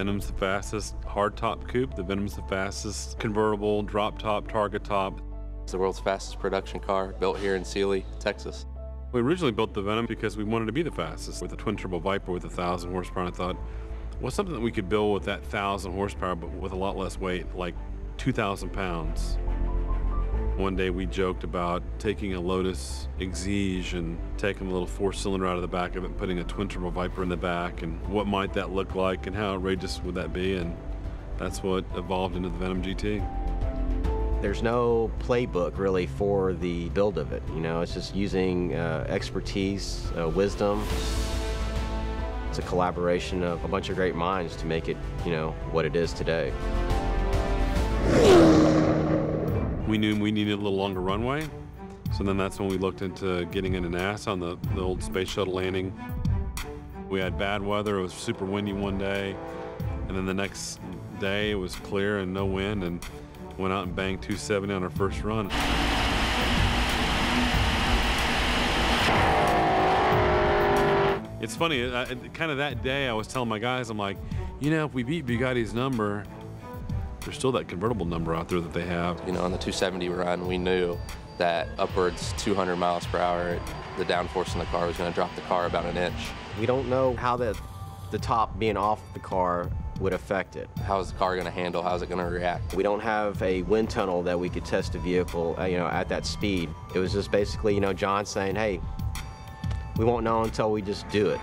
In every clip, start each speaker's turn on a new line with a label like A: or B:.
A: Venom's the fastest hardtop coupe. The Venom's the fastest convertible, drop top, target top.
B: It's the world's fastest production car, built here in Sealy, Texas.
A: We originally built the Venom because we wanted to be the fastest. With a twin turbo Viper with 1,000 horsepower, I thought, what's something that we could build with that 1,000 horsepower but with a lot less weight, like 2,000 pounds. One day we joked about taking a Lotus Exige and taking a little 4-cylinder out of the back of it and putting a twin turbo Viper in the back, and what might that look like and how outrageous would that be, and that's what evolved into the Venom GT.
C: There's no playbook really for the build of it. You know, it's just using expertise, wisdom. It's a collaboration of a bunch of great minds to make it, you know, what it is today.
A: We knew we needed a little longer runway, so then that's when we looked into getting into NASA on the old space shuttle landing. We had bad weather, it was super windy one day, and then the next day it was clear and no wind, and went out and banged 270 on our first run. It's funny, kind of that day I was telling my guys, I'm like, you know, if we beat Bugatti's number, there's still that convertible number out there that they have.
B: You know, on the 270 run, we knew that upwards 200 miles per hour, the downforce in the car was going to drop the car about an inch.
C: We don't know how the top being off the car would affect it.
B: How is the car going to handle? How is it going to react?
C: We don't have a wind tunnel that we could test a vehicle, you know, at that speed. It was just basically, you know, John saying, hey, we won't know until we just do it.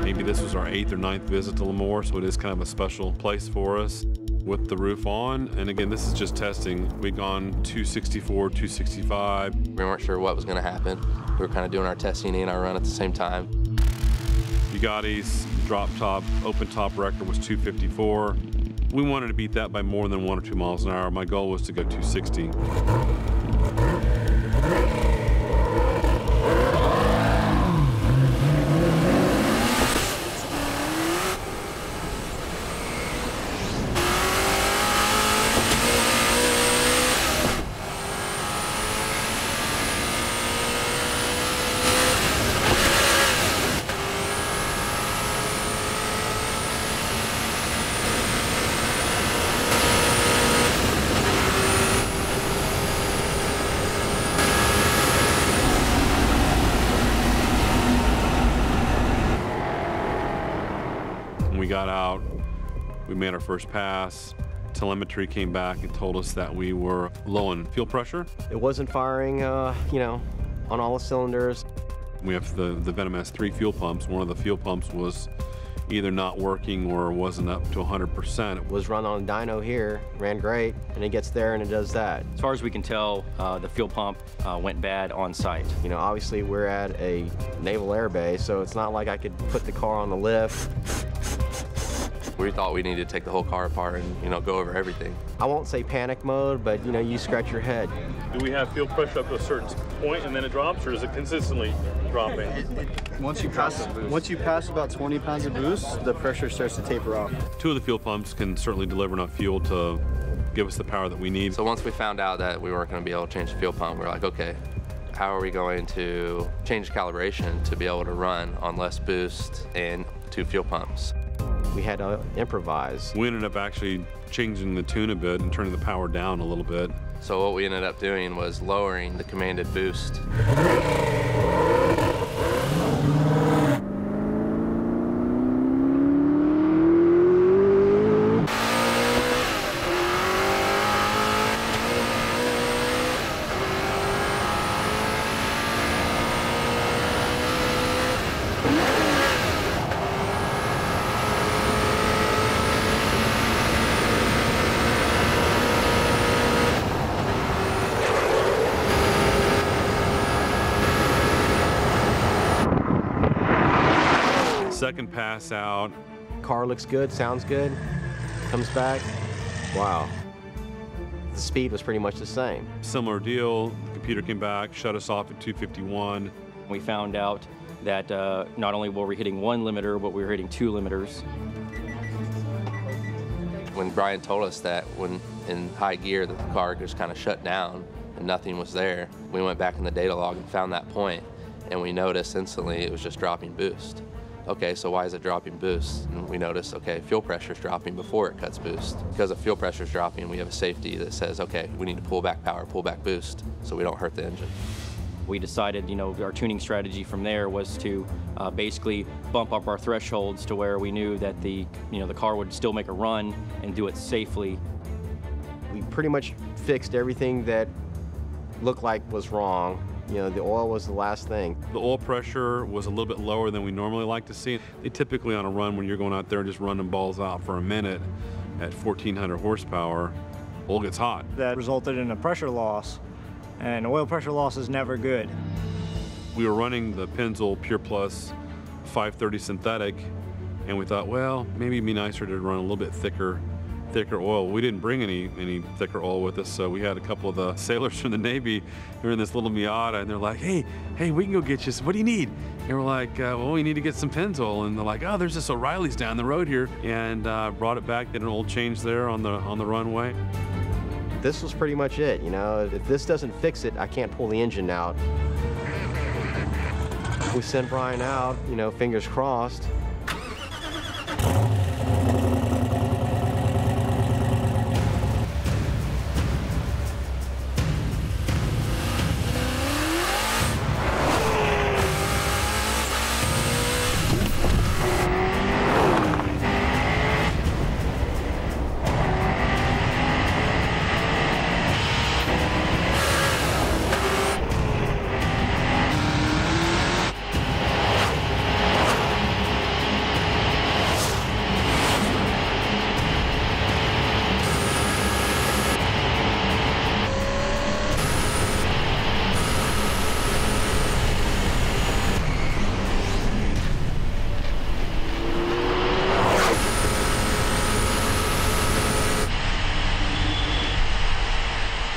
A: Maybe this was our 8th or 9th visit to Lemoore, so it is kind of a special place for us with the roof on. And again, this is just testing. We've gone 264, 265.
B: We weren't sure what was going to happen. We were kind of doing our testing and our run at the same time.
A: Bugatti's drop top, open top record was 254. We wanted to beat that by more than 1 or 2 miles an hour. My goal was to go 260. We got out, we made our first pass. Telemetry came back and told us that we were low on fuel pressure.
C: It wasn't firing, you know, on all the cylinders.
A: We have the Venom has 3 fuel pumps. One of the fuel pumps was either not working or wasn't up to 100%.
C: It was run on dyno here, ran great, and it gets there and it does that.
D: As far as we can tell, the fuel pump went bad on site.
C: You know, obviously we're at a naval air base, so it's not like I could put the car on the lift.
B: We thought we needed to take the whole car apart and, you know, go over everything.
C: I won't say panic mode, but, you know, you scratch your head.
E: Do we have fuel pressure up to a certain point and then it drops, or is it consistently dropping?
F: Once you pass about 20 pounds of boost, the pressure starts to taper off.
A: 2 of the fuel pumps can certainly deliver enough fuel to give us the power that we need.
B: So once we found out that we weren't going to be able to change the fuel pump, we were like, okay, how are we going to change calibration to be able to run on less boost and 2 fuel pumps?
C: We had to improvise.
A: We ended up actually changing the tune a bit and turning the power down a little bit.
B: So what we ended up doing was lowering the commanded boost.
A: Second pass out.
C: Car looks good, sounds good, comes back. Wow. The speed was pretty much the same.
A: Similar deal. The computer came back, shut us off at 251.
D: We found out that not only were we hitting 1 limiter, but we were hitting 2 limiters.
B: When Brian told us that when in high gear that the car just kind of shut down and nothing was there, we went back in the data log and found that point, and we noticed instantly it was just dropping boost. Okay, so why is it dropping boost? And we noticed, okay, fuel pressure's dropping before it cuts boost. Because if fuel pressure's dropping, we have a safety that says, okay, we need to pull back power, pull back boost, so we don't hurt the engine.
D: We decided, our tuning strategy from there was to basically bump up our thresholds to where we knew that the car would still make a run and do it safely.
C: We pretty much fixed everything that looked like was wrong. The oil was the last thing.
A: The oil pressure was a little bit lower than we normally like to see. They typically on a run, when you're going out there and just running balls out for a minute at 1,400 horsepower, oil gets hot.
G: That resulted in a pressure loss, and oil pressure loss is never good.
A: We were running the Pennzoil Pure Plus 530 synthetic, and we thought, well, maybe it'd be nicer to run a little bit thicker oil. We didn't bring any thicker oil with us, so we had a couple of the sailors from the Navy who were in this little Miata, and they're like, hey, we can go get you. What do you need? And we're like, well, we need to get some Pennzoil. And they're like, oh, there's this O'Reilly's down the road here, and brought it back, did an oil change there on the runway.
C: This was pretty much it. If this doesn't fix it, I can't pull the engine out. We sent Brian out, fingers crossed.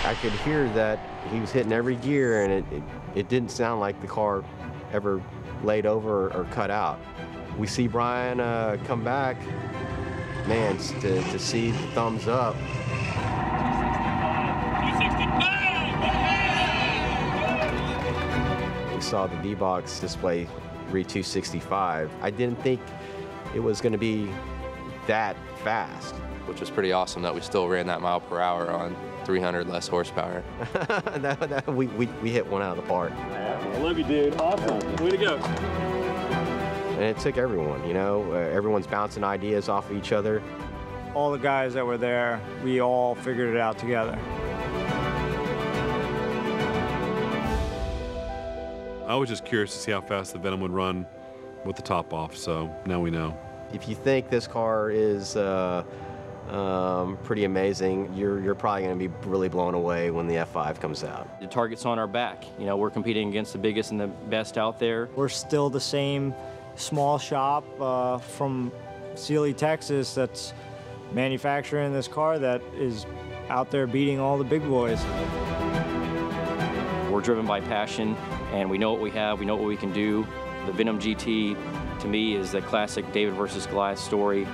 C: I could hear that he was hitting every gear, and it didn't sound like the car ever laid over or cut out. We see Brian come back, man, to see the thumbs up. 265! We saw the D-Box display read 265. I didn't think it was going to be that fast.
B: Which was pretty awesome that we still ran that mile per hour on 300 less horsepower.
C: we hit one out of the park.
E: I love you, dude. Awesome. Way to go.
C: And it took everyone, everyone's bouncing ideas off of each other.
G: All the guys that were there, we all figured it out together.
A: I was just curious to see how fast the Venom would run with the top off, so now we know.
C: If you think this car is pretty amazing, you're probably going to be really blown away when the F5 comes out.
D: The target's on our back. We're competing against the biggest and the best out there.
G: We're still the same small shop from Sealy, Texas that's manufacturing this car that is out there beating all the big boys.
D: We're driven by passion, and we know what we have, we know what we can do. The Venom GT, to me, is the classic David versus Goliath story.